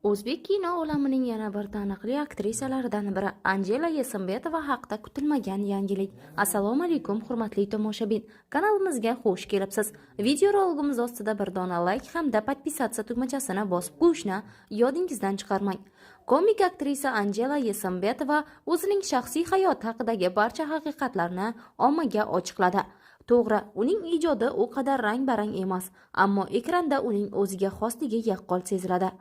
O'zbek kino olamining yana bir taniqli aktrisalaridan biri Anjela Yesambetova haqida kutilmagan yangilik. Assalomu alaykum, hurmatli tomoshabin. Kanalimizga xush kelibsiz. Video roligimiz ostida bir dona like hamda podpisatsiya tugmachasini bosib qo'yishni yodingizdan chiqarmang. Komik aktrisa Anjela Yesambetova o'zining shaxsiy hayoti haqidagi barcha haqiqatlarni ommaga ochiqladi. To'g'ri, uning ijodi u qadar rang-barang emas, ammo ekranda uning o'ziga xosligi yaqqol seziladi.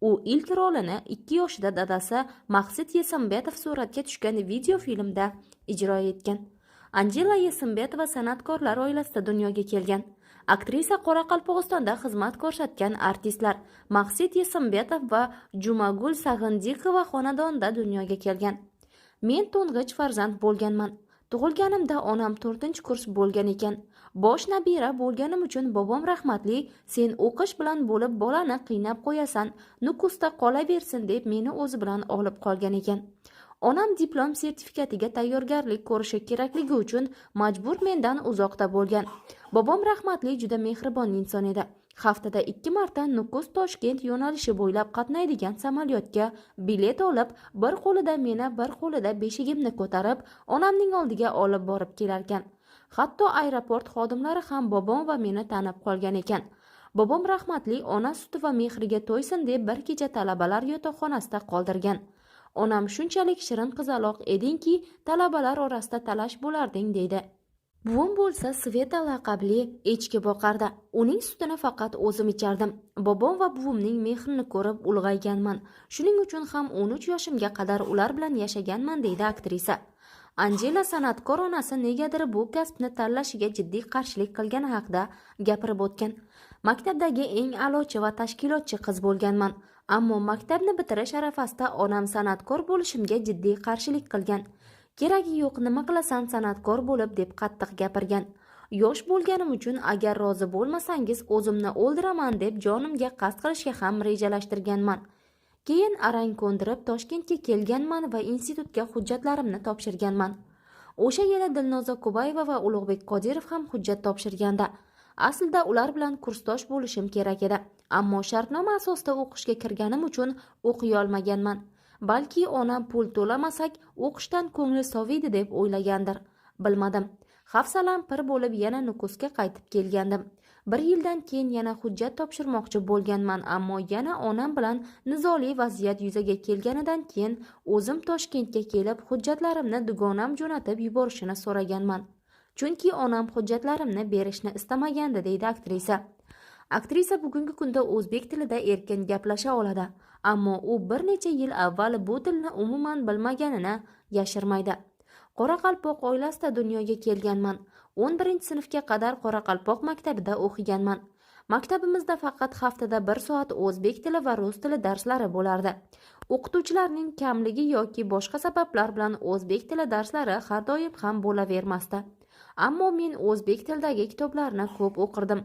U ilk rolini 2 yoshida dadasi Maqsud Yesambetov suratga tushgan video filmda ijro etgan. Anjela Yesambetova san'atkorlar oilasida dunyoga kelgan. Aktrisa Qoraqalpog'istonda xizmat ko'rsatgan artistlar Maqsud Yesambetov va Jumagul Sag'indikova xonadonida dunyoga kelgan. Men to'ng'ich farzand bo'lganman. Tug'ilganimda onam 4-kurs bo'lgan ekan. Bosh nabira bo'lganim uchun bobom rahmatli, sen o'qish bilan bo'lib bolani qiynab qo'yasan, Nukusda qolaversin deb meni o'zi bilan olib qolgan ekan. Onam diplom sertifikatiga tayyorgarlik ko'rishi kerakligi uchun majbur mendan uzoqda bo'lgan. Bobom rahmatli juda mehribon inson edi. Haftada 2 marta Nukus-Toshkent yo'nalishi bo'ylab qatnaydigan samolyotga bilet olib, bir qo'lida meni, bir qo'lida beshigimni ko'tarib, onamning oldiga olib borib kelarkan. Hatto aeroport xodimlari ham bobom va meni tanib qolgan ekan. Bobom rahmatli ona suti va mehriga to'ysin deb bir kecha talabalar yotoqxonasida qoldirgan. Onam shunchalik shirin qizaloq edingki, talabalar orasida talash bo'larding deydi. Buvim bo'lsa Sveta laqabli echki boqardi. Uning sutini faqat o'zim ichardim. Bobom va buvimning mehrini ko'rib ulg'ayganman. Shuning uchun ham 13 yoshimga qadar ular bilan yashaganman deydi aktrisa. Anjela san'atkor onasi negadir bu kasbni tanlashiga jiddiy qarshilik qilgani haqida gapirib o'tgan. Maktabdagi eng a'lochi va tashkilotchi qiz bo'lganman. Ammo maktabni bitirish arafasida onam san'atkor bo'lishimga jiddiy qarshilik qilgan. Keragi yo'q, nima qilasan san'atkor bo'lib deb qattiq gapirgan. Yosh bo'lganim uchun agar rozi bo'lmasangiz o'zimni o'ldiraman deb jonimga qasd qilishga ham rejalashtirganman. Keyin arang ko'ndirib Toshkentga kelganman va institutga hujjatlarimni topshirganman. O'sha yili Dilnoza Kubayeva va Ulug'bek Qodirov ham hujjat topshirganda. Aslida ular bilan kursdosh bo'lishim kerak edi, ammo shartnoma asosida o'qishga kirganim uchun o'qiy olmaganman. Balki onam pul to'lamasak o'qishdan ko'ngli soviydi deb o'ylagandir. Bilmadim. Hafsalam pir bo'lib yana Nukusga qaytib kelgandim. 1 yildan keyin yana hujjat topshirmoqchi bo'lganman, ammo yana onam bilan nizoli vaziyat yuzaga kelganidan keyin o'zim Toshkentga kelib hujjatlarimni dugonam jo'natib yuborishini so'raganman. Chunki onam hujjatlarimni berishni istamagandi deydi aktrisa. Aktrisa bugungi kunda o'zbek tilida erkin gaplasha oladi, ammo u bir necha yil avval bu tilni umuman bilmaganini yashirmaydi. Qoraqalpoq oilasida dunyoga kelganman. 11-sinfga qadar Qoraqalpoq maktabida o'qiganman. Maktabimizda faqat haftada 1 soat o'zbek tili va rus tili darslari bo'lardi. O'qituvchilarning kamligi yoki boshqa sabablar bilan o'zbek tili darslari har doim ham bo'lavermasdi. Ammo men o'zbek tilidagi kitoblarni ko'p o'qirdim.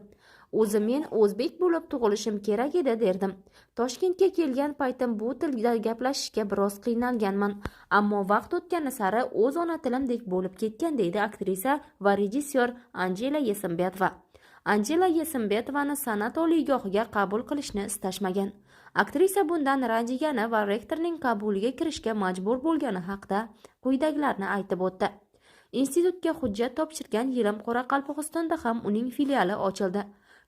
O'zi men o'zbek bo'lib tug'ilishim kerak edi derdim. Toshkentga kelgan paytim bu tilda gaplashishga biroz qiynalganman, ammo vaqt o'tgani sari o'z ona tilimdek bo'lib ketgan deydi aktrisa va rejissyor Anjela Yesambetova. Anjela Yesambetovani san'at oliygohiga qabul qilishni istashmagan. Aktrisa bundan ranjigani va rektorning qabuliga kirishga majbur bo'lgani haqida quyidagilarni aytib o'tdi. Institutga hujjat topshirgan yilim Qoraqalpog'istonda ham uning filiali ochildi.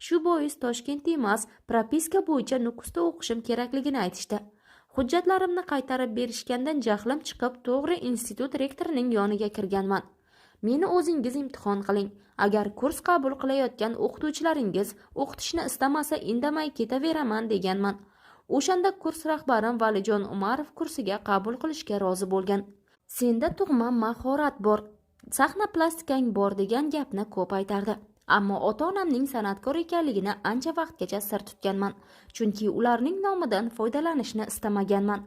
Shu bois Toshkentda emas, propiska bo'yicha Nukusda o'qishim kerakligini aytishdi. Hujjatlarimni qaytarib berishgandan jahlim chiqib, to'g'ri institut rektorining yoniga kirganman. Meni o'zingiz imtihon qiling. Agar kurs qabul qilayotgan o'qituvchilaringiz o'qitishni istamasa indamay ketaveраman deganman. O'shanda kurs rahbarim Valijon Umarov kursiga qabul qilishga rozi bo'lgan. Senda tug'ma mahorat bor, sahna plastikang bor degan gapni ko'p aytardi. Ammo ota-onamning san'atkor ekanligini ancha vaqtgacha sir tutganman, chunki ularning nomidan foydalanishni istamaganman.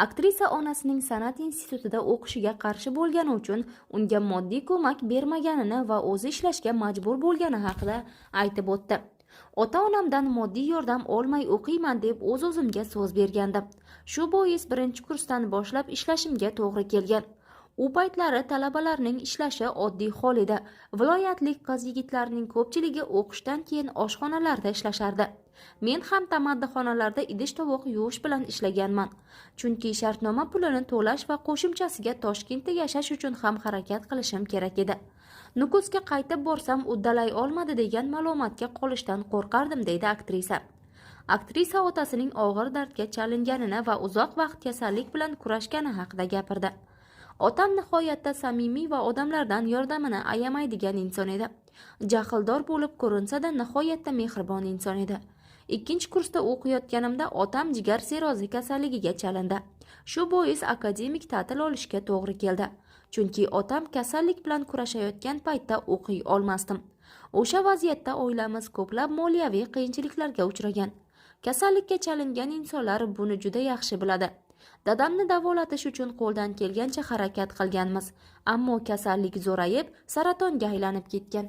Aktrisa onasining san'at institutida o'qishiga qarshi bo'lgani uchun unga moddiy ko'mak bermaganini va o'zi ishlashga majbur bo'lgani haqida aytib o'tdi. Ota-onamdan moddiy yordam olmay o'qiyman deb o'z-o'zimga so'z bergandim. Shu bois 1-kursdan boshlab ishlashimga to'g'ri kelgan. U paytlari talabalarning ishlashi oddiy hol edi. Viloyatlik qiz-yigitlarning ko'pchiligi o'qishdan keyin oshxonalarda ishlashardi. Men ham tamaddixonalarda idish-tovoq yuvish bilan ishlaganman. Chunki shartnoma pulini to'lash va qo'shimchasiga Toshkentda yashash uchun ham harakat qilishim kerak edi. Nukusga qaytib borsam uddalay olmadi degan ma'lumotga qolishdan qo'rqardim, deydi aktrisa. Aktrisa otasining og'ir dardga chalinganini va uzoq vaqt kasallik bilan kurashgani haqida gapirdi. Otam nihoyatda samimiy va odamlardan yordamini ayamaydigan inson edi. Jahldor bo'lib ko'rinsa-da, nihoyatda mehribon inson edi. 2-kursda o'qiyotganimda otam jigar sirrozi kasalligiga chalindi. Shu bois akademik ta'til olishga to'g'ri keldi. Chunki otam kasallik bilan kurashayotgan paytda o'qiy olmasdim. O'sha vaziyatda oilamiz ko'plab moliyaviy qiyinchiliklarga uchragan. Kasallikka chalingan insonlar buni juda yaxshi biladi. Dadamni davolatish uchun qo'ldan kelgancha harakat qilganmiz, ammo kasallik zo'rayib, saratonga aylanib ketgan.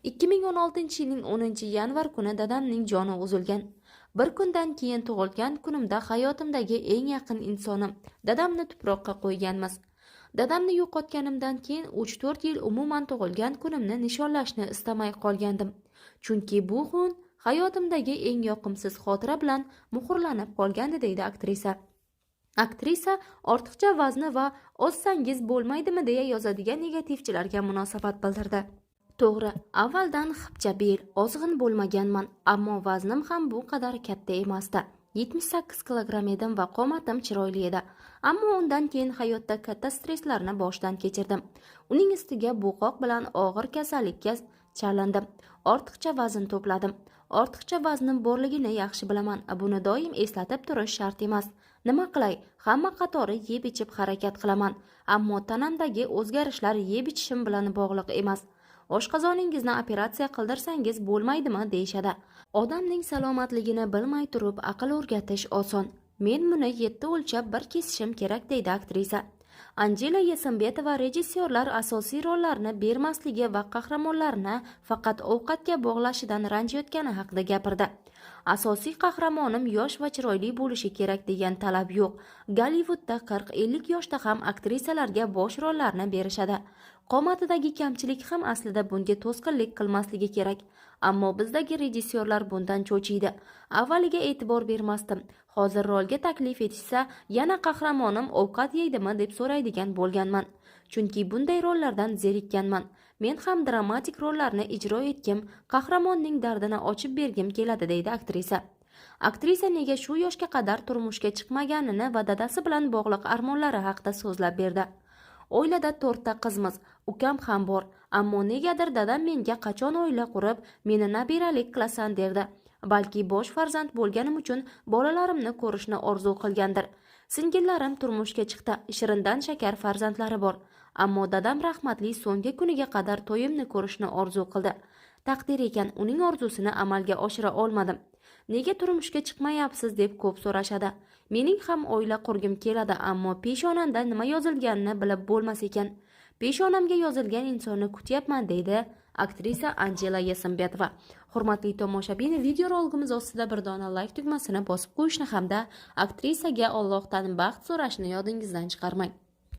2016-yilning 10-yanvar kuni dadamning joni uzilgan. Bir kundan keyin tug'ilgan kunimda hayotimdagi eng yaqin insonim dadamni tuproqqa qo'yganmiz. Dadamni yo'qotganimdan keyin 3-4 yil umuman tug'ilgan kunimni nishonlashni istamay qolgandim. Chunki bu kun hayotimdagi eng yoqimsiz xotira bilan muhrlanib qolgandi, deydi aktrisa. Aktrisa ortiqcha vazni va ozsangiz bo'lmaydimi deya yozadigan negativchilarga munosabat bildirdi. To'g'ri, avvaldan xipcha bel, ozg'in bo'lmaganman, ammo vaznim ham bu qadar katta emasdi. 78 kilogramm edim va qomatim chiroyli edi. Ammo undan keyin hayotda katta stresslarni boshdan kechirdim. Uning ustiga bo'qoq bilan og'ir kasallikka chalindim. Ortiqcha vazn to'pladim. Ortiqcha vaznim borligini yaxshi bilaman. Buni doim eslatib turish shart emas. Nima qilay? Hamma qatori yeb ichib harakat qilaman. Ammo tanamdagi o'zgarishlar yeb ichishim bilan bog'liq emas. Oshqozoningizni operatsiya qildirsangiz bo'lmaydimi deyshadi. Odamning salomatligini bilmay turib aql o'rgatish oson. Men buni 7 o'lchab bir kesishim kerak, deydi aktrisa. Anjela Yesambetova rejissyorlar asosiy rollarni bermasligi va qahramonlarni faqat ovqatga bog'lashidan ranjiyotgani haqida gapirdi. Asosiy qahramonim yosh va chiroyli bo'lishi kerak degan talab yo'q. Gollivudda 40-50 yoshda ham aktrisalarga bosh rollarni berishadi. Qomatidagi kamchilik ham aslida bunga to'sqinlik qilmasligi kerak. Ammo bizdagi rejissyorlar bundan cho'chiydi. Avvaliga e'tibor bermasdim. Hozir rolga taklif etishsa, yana qahramonim ovqat yeydimi deb so'raydigan bo'lganman. Chunki bunday rollardan zerikkanman. Men ham dramatik rollarni ijro etgim, qahramonning dardini ochib bergim keladi, deydi aktrisa. Aktrisa nega shu yoshga qadar turmushga chiqmaganini va dadasi bilan bog'liq armonlari haqida so'zlab berdi. Oilada 4 ta qizmiz, ukam ham bor, ammo negadir dadam menga qachon oila qurib, meni nabiralik qilasan derdi. Balki bosh farzand bo'lganim uchun bolalarimni ko'rishni orzu qilgandir. Singillarim turmushga chiqdi, shirindan shakar farzandlari bor. Ammo dadam rahmatli so'nggi kuniga qadar to'yimni ko'rishni orzu qildi. Taqdir ekan, uning orzusini amalga oshira olmadim. Nega turmushga chiqmayapsiz deb ko'p so'rashadi. Mening ham oila qurgim keladi, ammo peshonamda nima yozilganini bilib bo'lmas ekan. Peshonamga yozilgan insonni kutyapman, deydi aktrisa Anjela Yesambetova. Hurmatli tomoshabin, video roligimiz ostida bir dona like tugmasini bosib qo'yishni hamda aktrisaga Allohdan baxt so'rashni yodingizdan chiqarmang.